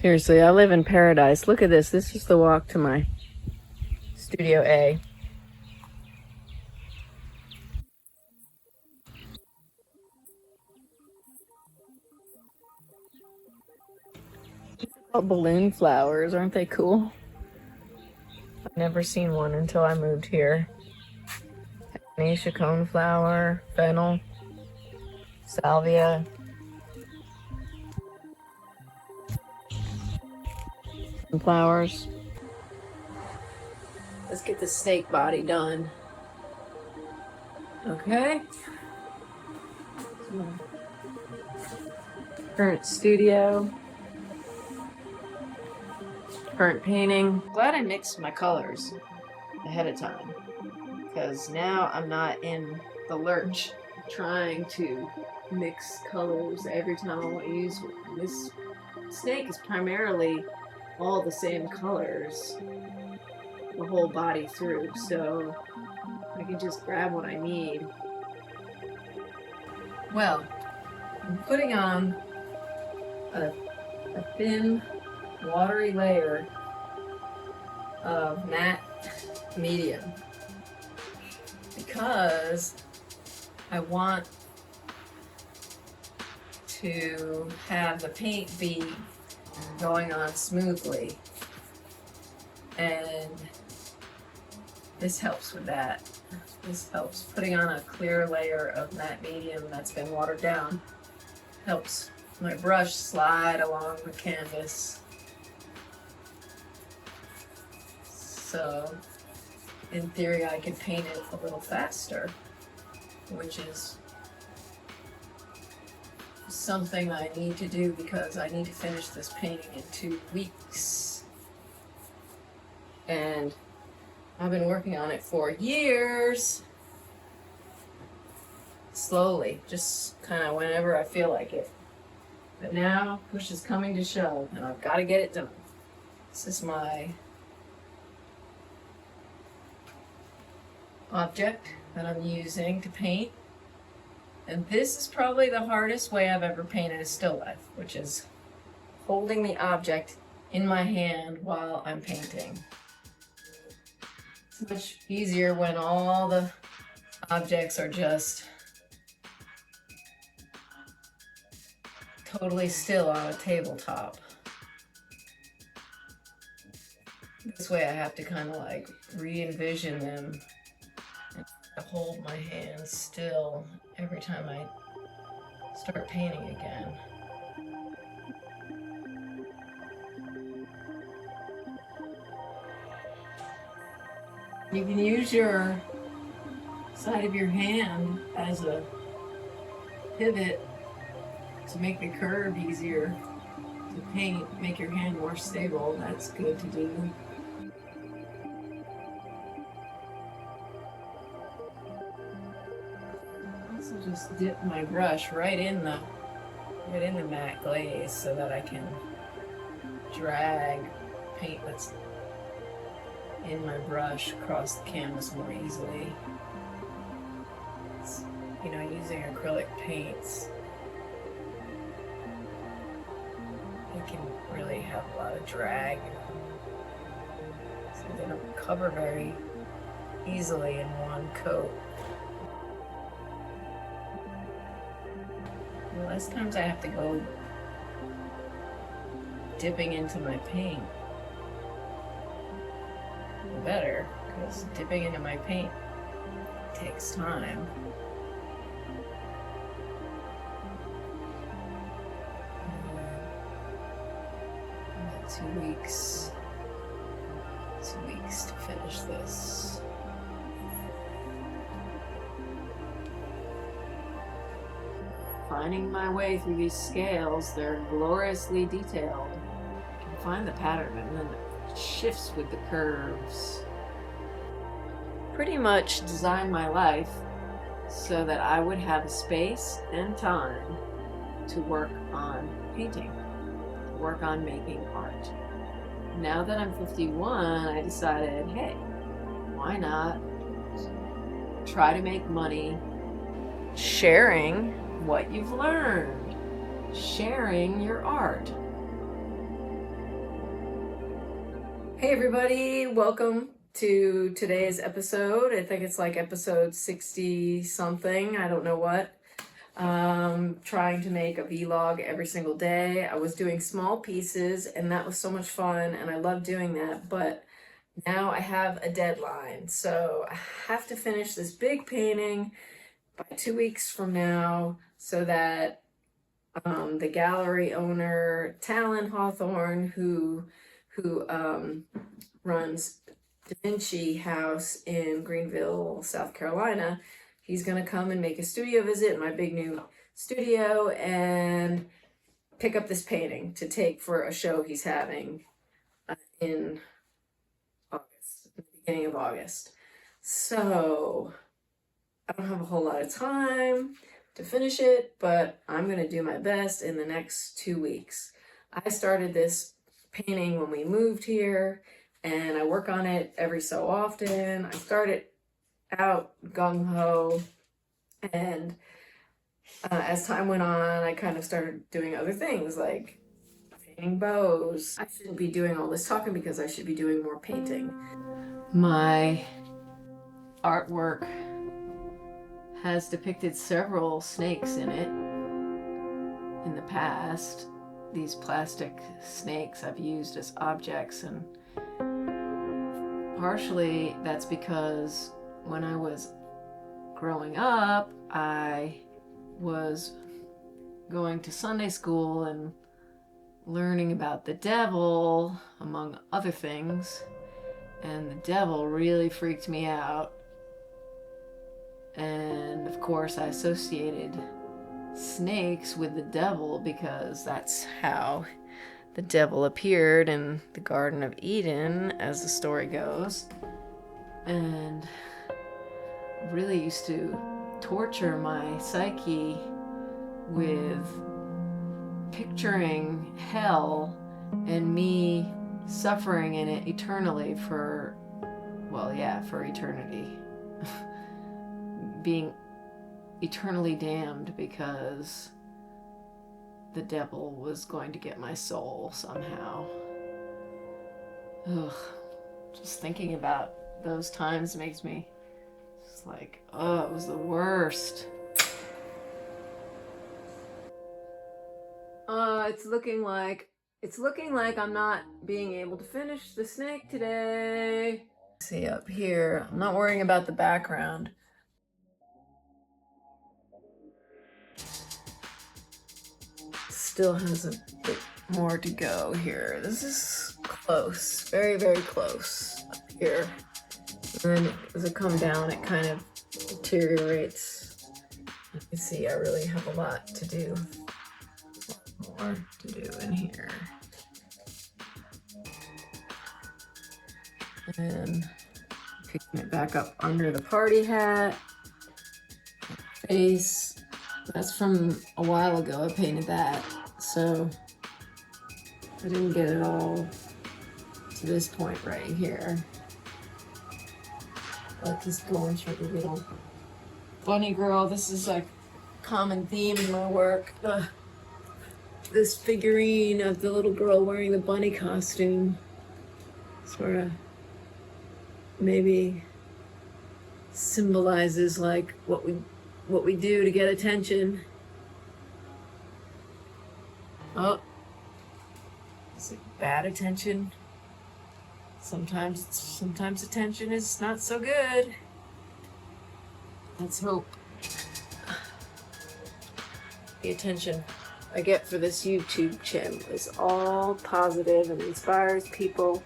Seriously, I live in paradise. Look at this. This is the walk to my Studio A. Balloon flowers, aren't they cool? I've never seen one until I moved here. Acacia coneflower, fennel, salvia, flowers. Let's get the snake body done. Okay. Current studio. Current painting. Glad I mixed my colors ahead of time, because now I'm not in the lurch trying to mix colors every time I want to use one. This snake is primarily all the same colors the whole body through, so I can just grab what I need. Well, I'm putting on a thin, watery layer of matte medium because I want to have the paint be going on smoothly, and this helps with that. This helps. Putting on a clear layer of matte medium that's been watered down helps my brush slide along the canvas. So in theory I could paint it a little faster, which is something I need to do because I need to finish this painting in 2 weeks. And I've been working on it for years. Slowly, just kind of whenever I feel like it. But now push is coming to shove and I've got to get it done. This is my object that I'm using to paint. And this is probably the hardest way I've ever painted a still life, which is holding the object in my hand while I'm painting. It's much easier when all the objects are just totally still on a tabletop. This way I have to kind of like re-envision them and hold my hand still every time I start painting again. You can use your side of your hand as a pivot to make the curve easier to paint, make your hand more stable. That's good to do. I also just dip my brush right in the matte glaze so that I can drag paint that's in my brush across the canvas more easily. It's, you know, using acrylic paints, it can really have a lot of drag, so they don't cover very easily in one coat. The less times I have to go dipping into my paint, the better, because dipping into my paint takes time. And 2 weeks. 2 weeks to finish this. Finding my way through these scales, they're gloriously detailed. You can find the pattern and then it shifts with the curves. Pretty much designed my life so that I would have space and time to work on painting, to work on making art. Now that I'm 51, I decided, hey, why not try to make money sharing what you've learned, sharing your art. Hey everybody, welcome to today's episode. I think it's like episode 60 something, I don't know what. Trying to make a vlog every single day. I was doing small pieces and that was so much fun and I love doing that, but now I have a deadline. So I have to finish this big painting by 2 weeks from now so that the gallery owner, Talon Hawthorne, who runs Da Vinci House in Greenville, South Carolina, he's going to come and make a studio visit in my big new studio and pick up this painting to take for a show he's having in August, the beginning of August. So I don't have a whole lot of time to finish it, but I'm going to do my best in the next 2 weeks. I started this painting when we moved here, and I work on it every so often. I started out gung-ho, and as time went on, I kind of started doing other things, like painting bows. I shouldn't be doing all this talking because I should be doing more painting. My artwork has depicted several snakes in it in the past. These plastic snakes I've used as objects, and partially that's because when I was growing up, I was going to Sunday school and learning about the devil, among other things, and the devil really freaked me out. And of course I associated snakes with the devil because that's how the devil appeared in the Garden of Eden, as the story goes, and really used to torture my psyche with picturing hell and me suffering in it eternally for eternity. Being eternally damned because the devil was going to get my soul somehow. Ugh. Just thinking about those times makes me just like, oh, it was the worst. It's looking like I'm not being able to finish the snake today. See up here, I'm not worrying about the background. Still has a bit more to go here. This is close, very, very close up here. And then as I come down, it kind of deteriorates. You can see I really have a lot to do. More to do in here. And picking it back up under the party hat. Face. That's from a while ago. I painted that. So I didn't get it all to this point right here. Like he's going for the little bunny girl. This is like a common theme in my work. This figurine of the little girl wearing the bunny costume sort of maybe symbolizes like what we do to get attention. Oh, is it bad attention? Sometimes attention is not so good. Let's hope the attention I get for this YouTube channel is all positive and inspires people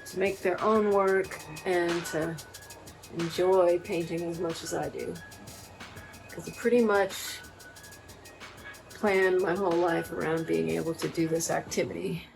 to make their own work and to enjoy painting as much as I do. Because I pretty much planned my whole life around being able to do this activity.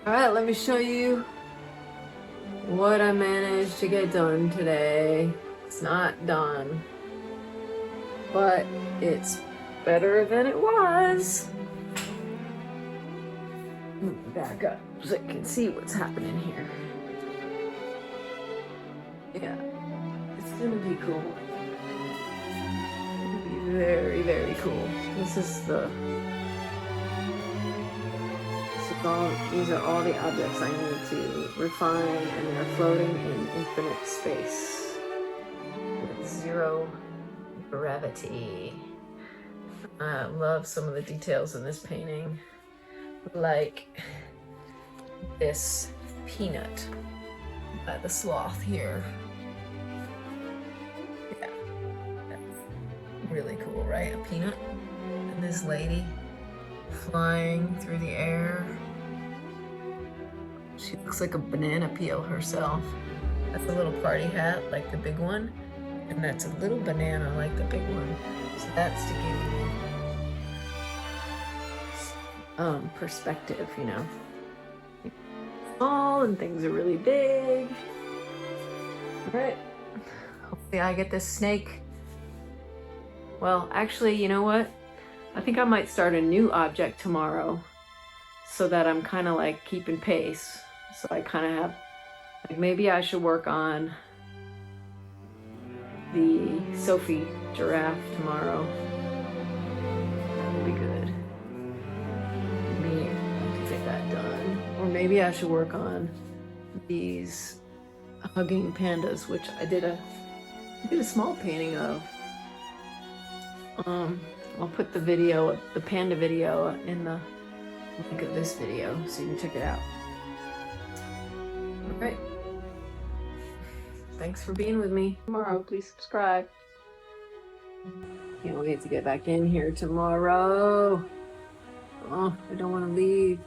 Alright, let me show you what I managed to get done today. It's not done, but it's better than it was. Back up so you can see what's happening here. Yeah, it's gonna be cool. It's gonna be Very, very cool. These are all the objects I need to refine, and they're floating in infinite space with zero gravity. I love some of the details in this painting, like this peanut by the sloth here. Yeah, that's really cool, right? A peanut, and this lady flying through the air. She looks like a banana peel herself. That's a little party hat like the big one, and that's a little banana like the big one. So that's to give you perspective, you know. Small and things are really big. All right, hopefully I get this snake. Well, actually, you know what? I think I might start a new object tomorrow so that I'm kind of like keeping pace. So I kind of have, like, maybe I should work on the Sophie giraffe tomorrow. That would be good. Maybe I can get that done. Or maybe I should work on these hugging pandas, which I did a small painting of. I'll put the video, the panda video, in the link of this video so you can check it out. All right. Thanks for being with me. Tomorrow, please subscribe. Can't wait to get back in here tomorrow. Oh, I don't want to leave.